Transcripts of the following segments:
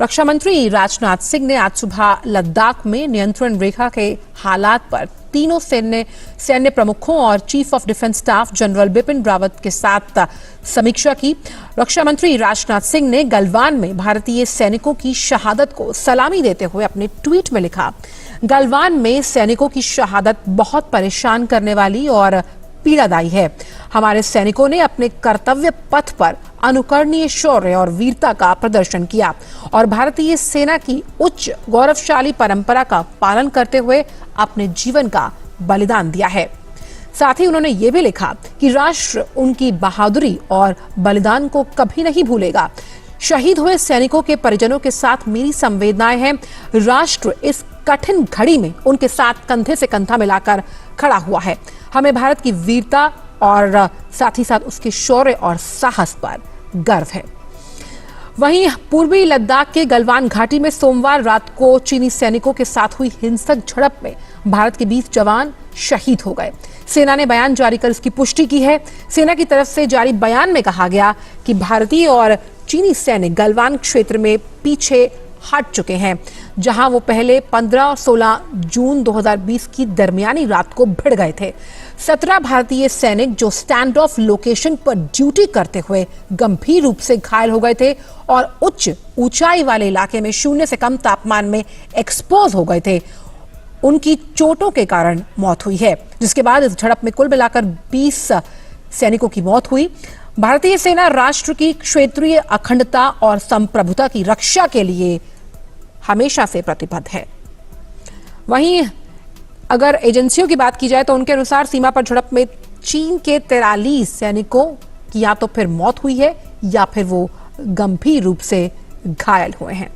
रक्षा मंत्री राजनाथ सिंह ने आज सुबह लद्दाख में नियंत्रण रेखा के हालात पर तीनों सैन्य प्रमुखों और chief of defence staff general Bipin Rawat के साथ समीक्षा की। रक्षा मंत्री राजनाथ सिंह ने गलवान में भारतीय सैनिकों की शहादत को सलामी देते हुए अपने ट्वीट में लिखा, गलवान में सैनिकों की शहादत बहुत परेशान करने वाली और पीड़ादायी है। हमारे सैनिकों ने अपने कर्तव्य पथ पर अनुकरणीय शौर्य और वीरता का प्रदर्शन किया और भारतीय सेना की उच्च गौरवशाली परंपरा का पालन करते हुए अपने जीवन का बलिदान दिया है। साथ ही उन्होंने ये भी लिखा कि राष्ट्र उनकी बहादुरी और बलिदान को कभी नहीं भूलेगा। शहीद हुए सैनिकों के परिजनों के साथ मेरी संवेदनाएं हैं। राष्ट्र इस कठिन घड़ी में उनके साथ कंधे से कंधा मिलाकर खड़ा हुआ है। हमें भारत की वीरता और साथ ही साथ उसके शौर्य और साहस पर गर्व है। वहीं पूर्वी लद्दाख के गलवान घाटी में सोमवार रात को चीनी सैनिकों के साथ हुई हिंसक झड़प में भारत के 20 जवान शहीद हो गए। सेना ने बयान जारी कर इसकी पुष्टि की है। सेना की तरफ से जारी बयान में कहा गया कि भारतीय और चीनी सैनिक गलवान क्षेत्र में पीछे हट चुके हैं, जहां वो पहले 15 और 16 जून 2020 की दरमियानी रात को भिड़ गए थे। 17 भारतीय सैनिक जो स्टैंड ऑफ लोकेशन पर ड्यूटी करते हुए गंभीर रूप से घायल हो गए थे और उच्च ऊंचाई वाले इलाके में 0 से कम तापमान में एक्सपोज हो गए थे, उनकी चोटों के कारण मौत हुई है, जिसके बाद इस झड़प में कुल मिलाकर 20 सैनिकों की मौत हुई। भारतीय सेना राष्ट्र की क्षेत्रीय अखंडता और संप्रभुता की रक्षा के लिए हमेशा से प्रतिबद्ध है। वहीं अगर एजेंसियों की बात की जाए तो उनके अनुसार सीमा पर झड़प में चीन के 43 सैनिकों की या तो फिर मौत हुई है या फिर वो गंभीर रूप से घायल हुए हैं।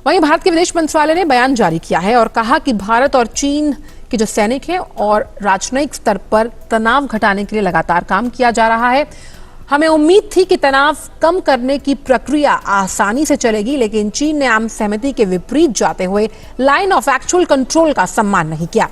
वहीं भारत के विदेश मंत्रालय ने बयान जारी किया है और कहा कि भारत और चीन के जो सैनिक हैं और राजनयिक स्तर पर तनाव घटाने के लिए लगातार काम किया जा रहा है। हमें उम्मीद थी कि तनाव कम करने की प्रक्रिया आसानी से चलेगी, लेकिन चीन ने आम सहमति के विपरीत जाते हुए लाइन ऑफ एक्चुअल कंट्रोल का सम्मान नहीं किया।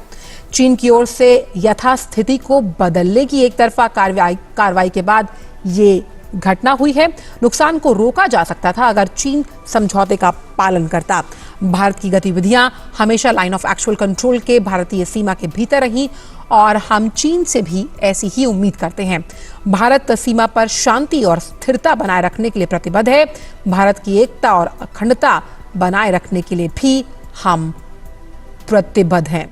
चीन की ओर से यथास्थिति को बदलने की एक तरफा कार्रवाई के बाद ये घटना हुई है। नुकसान को रोका जा सकता था अगर चीन समझौते का पालन करता। भारत की गतिविधियां हमेशा लाइन ऑफ एक्चुअल कंट्रोल के भारतीय सीमा के भीतर रहीं और हम चीन से भी ऐसी ही उम्मीद करते हैं। भारत सीमा पर शांति और स्थिरता बनाए रखने के लिए प्रतिबद्ध है। भारत की एकता और अखंडता बनाए रखने के लिए भी हम प्रतिबद्ध हैं।